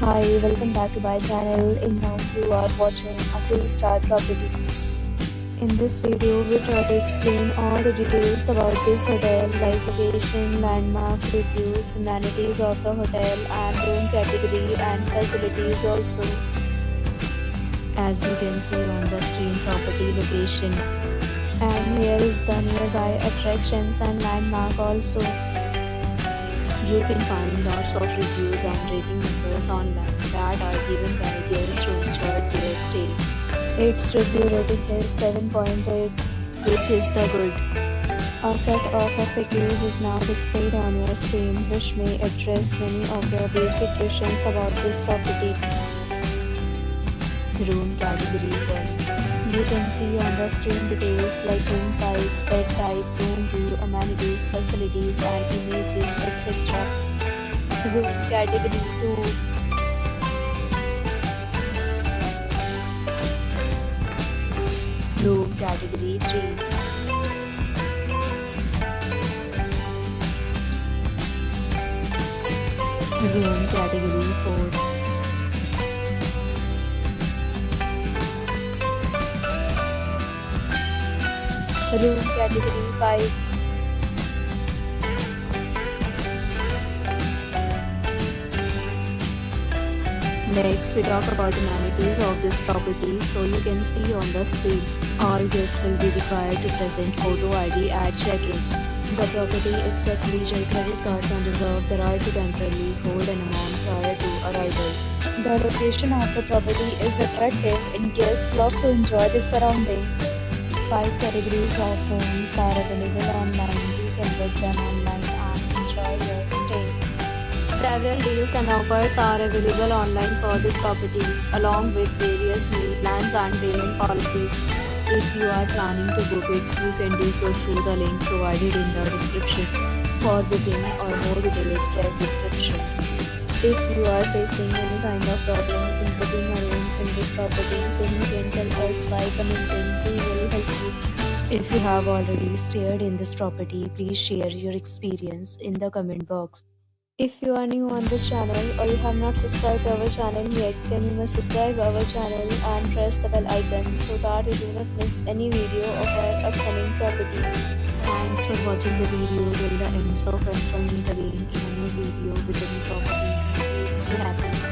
Hi, welcome back to my channel. And now you are watching a 3-star property. In this video, we try to explain all the details about this hotel like location, landmark, reviews, amenities of the hotel and room category and facilities also. As you can see on the screen, property location. And here is the nearby attractions and landmark also. You can find lots of reviews and rating numbers online that are given by guests who enjoyed their stay. Its review rating is 7.8, which is the good. A set of FAQs is now displayed on your screen, which may address many of your basic questions about this property. Room category 1. You can see on the screen details like room size, bed type, room view, amenities, facilities and images, etc. Room category 2. Room category 3. Room category 4. Room category 5. Next, we talk about amenities of this property. So you can see on the screen, all guests will be required to present photo ID at check-in. The property accepts major credit cards and reserves the right to temporarily hold an amount prior to arrival. The location of the property is attractive and guests love to enjoy the surrounding. 5 categories of rooms are available online. You can book them online and enjoy your stay. Several deals and offers are available online for this property, along with various meal plans and payment policies. If you are planning to book it, you can do so through the link provided in the description. For booking or more details, check description. If you are facing any kind of problem in booking a room in this property, then you can tell us by commenting. We will help you. If you have already stayed in this property, please share your experience in the comment box. If you are new on this channel or you have not subscribed to our channel yet, then you must subscribe our channel and press the bell icon so that you do not miss any video of our upcoming property. Thanks for watching the video till the end. So friends, will meet again in a new video with a new property. Stay happy.